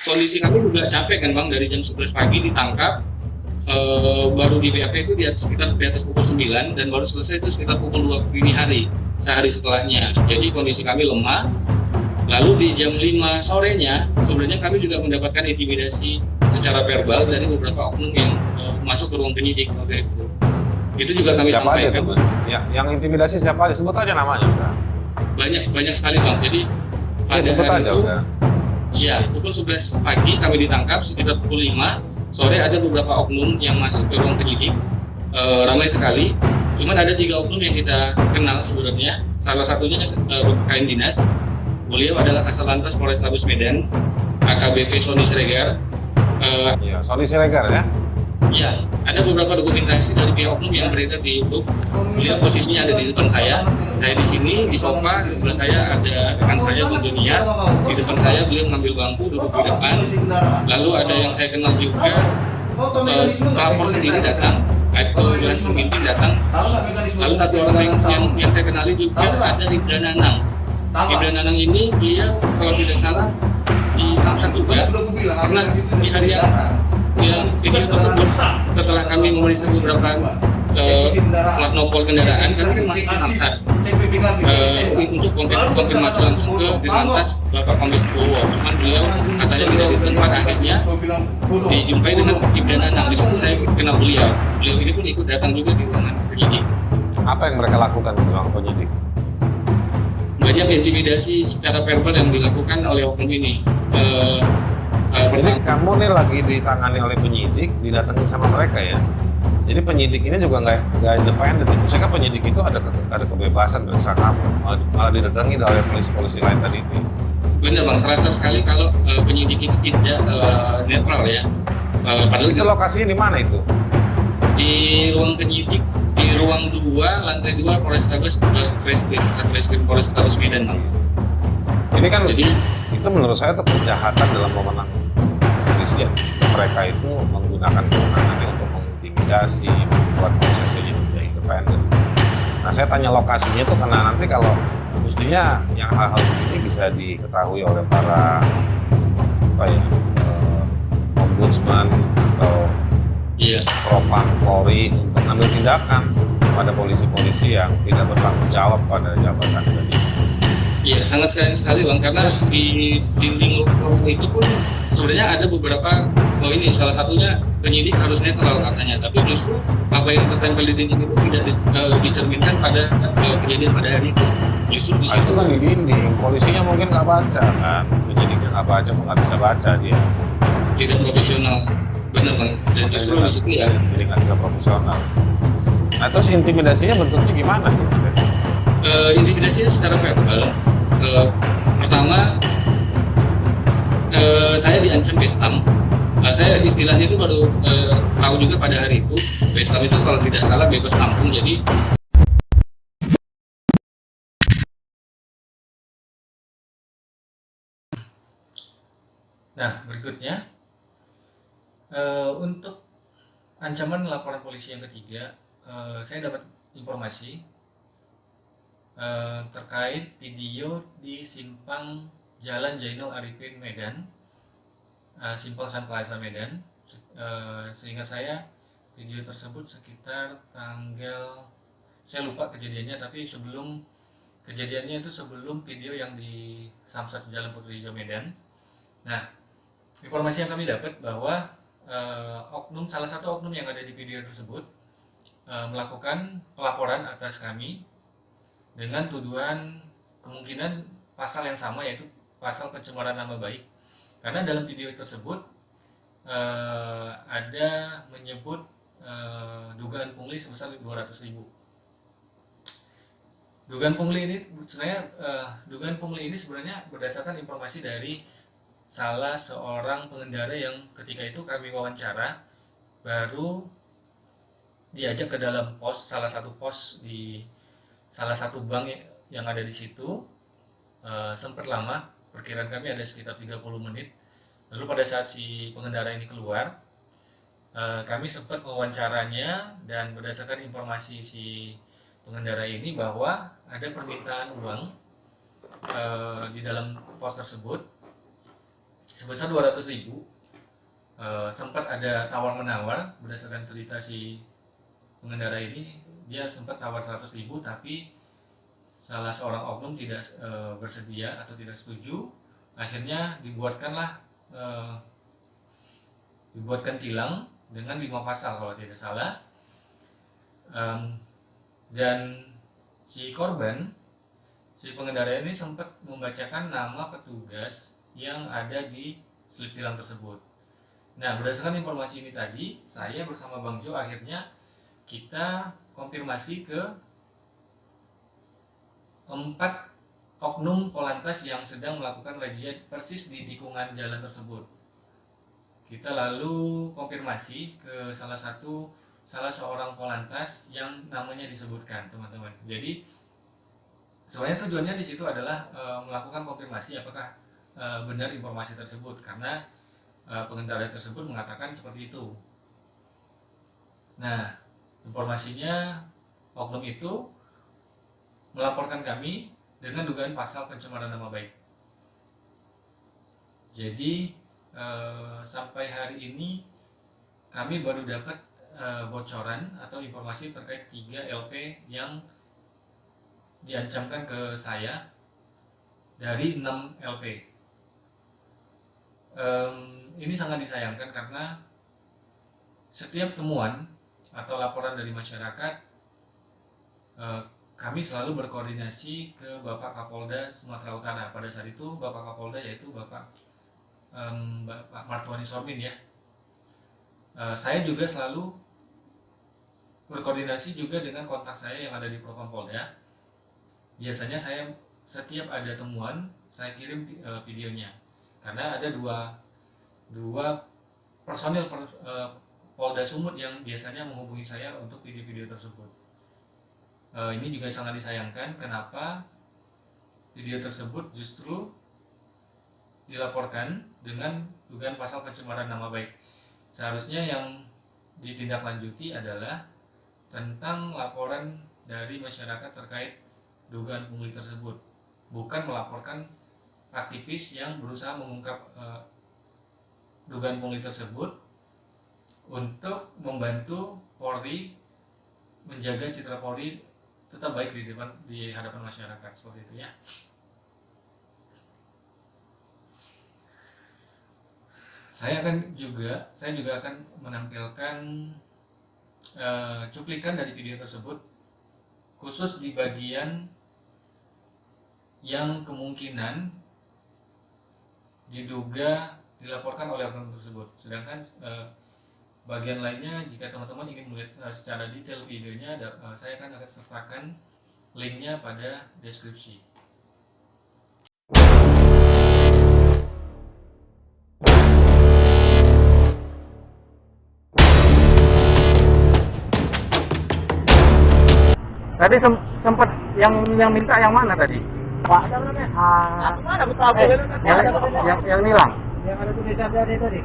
kondisi kami juga capek kan Bang, dari jam 11 pagi ditangkap, baru di BAP itu sekitar di atas pukul 9 dan baru selesai itu sekitar pukul 2 dini hari sehari setelahnya. Jadi kondisi kami lemah. Lalu di jam 5 sorenya sebenarnya kami juga mendapatkan intimidasi secara verbal dari beberapa oknum yang masuk ke ruang penyidik waktu itu. Itu juga kami Siapa aja sampaikan. tuh, Bang? Yang intimidasi siapa aja? Sebut aja namanya udah. Banyak sekali Bang. Jadi pada Sebut hari aja itu udah. ya pukul 11 pagi kami ditangkap, sekitar pukul 5 sore ada beberapa oknum yang masuk ke ruang penyidik, ramai sekali. Cuman ada 3 oknum yang kita kenal sebenarnya. Salah satunya kain dinas. Beliau adalah Kasatlantas Polrestabes Medan, AKBP Sony Siregar. Iya, Sony Siregar ya. Ya, ada beberapa dokumentasi dari pihak oknum yang beredar di YouTube. Beliau posisinya ada di depan saya di sini, di sofa, di sebelah saya ada rekan saya Bung Dunia, di depan saya beliau mengambil bangku, duduk di depan. Lalu ada yang saya kenal juga, pelapor sendiri datang, itu langsung Minting datang. Lalu satu orang yang saya kenali juga ada Ibda Nanang. Ibda Nanang ini dia kalau tidak salah di Samsat juga karena di hari yang video tersebut setelah kami memeriksa beberapa plat nopol kendaraan kami kan masih di Samsat untuk konfirmasi langsung ke Dirlantas Bapak Kombes Bowo. Cuman beliau katanya tidak di tempat, akhirnya dijumpai dengan Ibda Nanang. Di situ saya kenal beliau. Beliau ini pun ikut datang juga di ruangan penyidik. Apa yang mereka lakukan di ruang penyidik? Banyak intimidasi secara verbal yang dilakukan oleh oknum ini. Jadi kamu nih lagi ditangani oleh penyidik, didatangi sama mereka ya. Jadi penyidik ini juga nggak independen. Maksudnya kan penyidik itu ada kebebasan periksa kamu, malah didatangi oleh polisi-polisi lain tadi itu. Benar Bang, terasa sekali kalau penyidik itu tidak netral ya. Padahal Itu lokasinya di mana itu? di ruang penyidik di ruang 2 lantai 2 Polrestabes Satreskrim Polrestabes Medan Bang. Ini kan Jadi itu menurut saya itu kejahatan dalam wewenang kepolisian. Mereka itu menggunakan kewenangannya untuk mengintimidasi, membuat prosesnya tidak independen. Nah, saya tanya lokasinya itu karena nanti kalau mestinya yang hal-hal begini bisa diketahui oleh para ombudsman atau iya, Propam Polri untuk mengambil tindakan pada polisi-polisi yang tidak bertanggung jawab pada jabatan tadi. iya sangat sekali Bang, karena di dinding ruang itu pun sebenarnya ada beberapa ini salah satunya penyidik harus netral katanya, tapi justru apa yang tertempel di dinding itu tidak dicerminkan pada kejadian pada hari itu. Justru di Nah, situ itu kan di dinding, polisinya mungkin nggak baca kan, penyidiknya nggak baca, nggak bisa baca dia. tidak profesional. Benar Bang, dan justru di situ ya jadi nggak profesional. Nah, terus intimidasinya bentuknya gimana tuh? intimidasinya secara verbal. Pertama saya diancam bestam. Saya istilahnya itu baru tahu juga pada hari itu. Bestam itu kalau tidak salah bebas tampung. Jadi nah berikutnya untuk ancaman laporan polisi yang ketiga, saya dapat informasi terkait video di simpang Jalan Jainul Arifin Medan, Simpang Sun Plaza Medan. Seingat saya video tersebut sekitar tanggal, saya lupa kejadiannya, tapi sebelum kejadiannya itu sebelum video yang di Samsat Jalan Putri Hijau Medan. Nah, informasi yang kami dapat bahwa salah satu oknum yang ada di video tersebut melakukan pelaporan atas kami dengan tuduhan kemungkinan pasal yang sama, yaitu pasal pencemaran nama baik. Karena dalam video tersebut ada menyebut dugaan pungli sebesar 200.000. Dugaan pungli ini sebenarnya berdasarkan informasi dari salah seorang pengendara yang ketika itu kami wawancara, baru diajak ke dalam salah satu pos di salah satu bank yang ada di situ. Sempat lama, perkiraan kami ada sekitar 30 menit. Lalu pada saat si pengendara ini keluar, kami sempat mewawancaranya, dan berdasarkan informasi si pengendara ini bahwa ada permintaan uang di dalam pos tersebut. sebesar 200.000. Sempat ada tawar-menawar berdasarkan cerita si pengendara ini, dia sempat tawar 100.000 tapi salah seorang oknum tidak bersedia atau tidak setuju. Akhirnya dibuatkan tilang dengan 5 pasal kalau tidak salah. Dan si pengendara ini sempat membacakan nama petugas yang ada di slip tilang tersebut. Nah, berdasarkan informasi ini tadi, saya bersama Bang Jo akhirnya kita konfirmasi ke 4 oknum Polantas yang sedang melakukan razia persis di tikungan jalan tersebut. Kita lalu konfirmasi ke salah seorang Polantas yang namanya disebutkan, teman-teman. Jadi sebenarnya tujuannya di situ adalah melakukan konfirmasi apakah benar informasi tersebut, karena pengendara tersebut mengatakan seperti itu. Nah, informasinya oknum itu melaporkan kami dengan dugaan pasal pencemaran nama baik. Jadi sampai hari ini kami baru dapat bocoran atau informasi terkait 3 LP yang diancamkan ke saya dari 6 LP. Ini sangat disayangkan karena setiap temuan atau laporan dari masyarakat, kami selalu berkoordinasi ke Bapak Kapolda Sumatera Utara. Pada saat itu Bapak Kapolda yaitu Bapak Martuani Sormin ya. Saya juga selalu berkoordinasi juga dengan kontak saya yang ada di Propam Polda. Biasanya saya setiap ada temuan saya kirim videonya, karena ada dua personil Polda Sumut yang biasanya menghubungi saya untuk video-video tersebut. Ini juga sangat disayangkan kenapa video tersebut justru dilaporkan dengan dugaan pasal pencemaran nama baik. Seharusnya yang ditindaklanjuti adalah tentang laporan dari masyarakat terkait dugaan pungli tersebut, bukan melaporkan aktivis yang berusaha mengungkap dugaan pungli tersebut untuk membantu Polri menjaga citra Polri tetap baik di hadapan masyarakat, seperti itu ya. Saya juga akan menampilkan cuplikan dari video tersebut, khusus di bagian yang kemungkinan diduga dilaporkan oleh oknum tersebut. Sedangkan bagian lainnya, jika teman-teman ingin melihat secara detail videonya, saya akan sertakan linknya pada deskripsi. Tadi sempat yang minta yang mana tadi? Pak, ada namanya? Mana betul? Yang nilang. Yang ada tulisan tadi.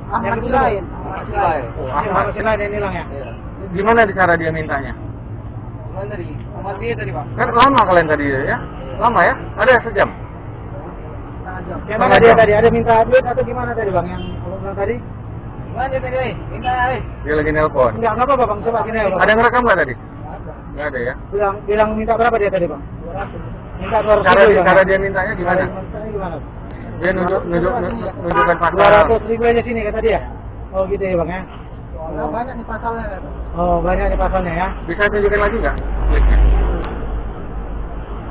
Ahmad Silain. Ahmad Silain yang nilang ya? Gimana cara dia mintanya? Gimana tadi? Ahmad dia tadi, Pak. Kan lama kalian tadi ya? Lama ya? Ada sejam? Yang mana dia tadi? Ada minta duit atau gimana tadi, Bang? Yang abang bilang tadi? Gimana dia tadi? Minta, Dia lagi nelpon. Enggak apa-apa, Bang. Coba gini ya, Bang. Ada yang rekam nggak tadi? Nggak ada ya? Bilang minta berapa dia tadi, Bang? 200. Minta 200 Cara dia mintanya gimana? Gimana? Dia nunjukkan pasal. 200.000 aja sini kata dia. Oh gitu ya, Bang ya. Banyak nih pasalnya. Oh, banyak nih pasalnya ya. Bisa tunjukin lagi nggak?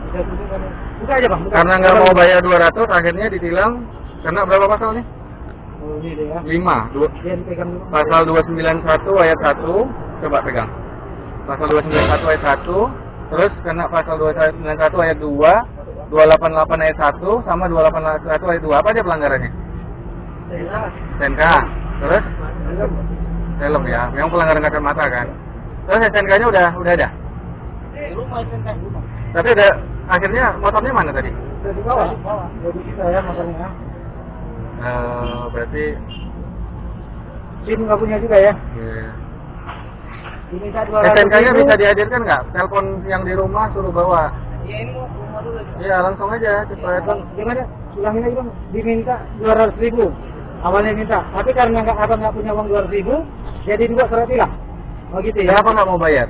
Bisa tunjukkan. Buka aja, Bang. Buka. Karena nggak mau bayar 200, akhirnya ditilang. Karena berapa pasalnya? Oh, ini dia ya. 5. Dia dipegang dulu. Pasal 291 ayat 1. Coba pegang. Pasal 291 ayat 1. Terus kena pasal 291 ayat 2. 288 ayat 1 sama 281 ayat 2. Apa aja pelanggarannya? STNK. Terus? Helm ya. Memang pelanggaran kacamata kan. Terus STNK-nya udah ada. Di rumah STNK rumah. Tapi ada akhirnya motornya mana tadi? Udah di bawah. Jadi kita ya motornya. Berarti SIM nggak punya juga ya? yeah. Diminta 200.000. STNK-nya bisa dihadirkan nggak? Telepon yang di rumah suruh bawa. Iya, ini mau rumah dulu. Iya, langsung aja cepet. Gimana? ulangin lagi bang, diminta 200.000. Awalnya minta, tapi karena abang nggak punya uang 200.000, jadi dibuat surat tilang. Oh gitu ya? Kenapa nggak mau bayar?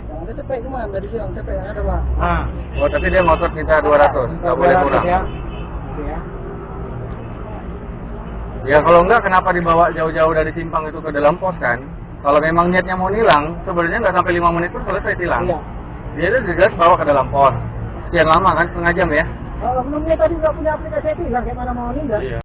Ada cepet kemana? Tadi bilang cepet ada bang. Ah, oh tapi dia ngotot minta 200, nggak boleh kurang. Ya. Oke, ya. Ya kalau enggak kenapa dibawa jauh-jauh dari simpang itu ke dalam pos kan? Kalau memang niatnya mau nilang, sebenarnya nggak sampai 5 menit pun selesai tilang. Iya. Dia itu jelas bawa ke dalam pos. Sekian lama kan, setengah jam ya? Kalau belumnya tadi nggak punya aplikasi tilang, kayak mana mau nindak? Iya.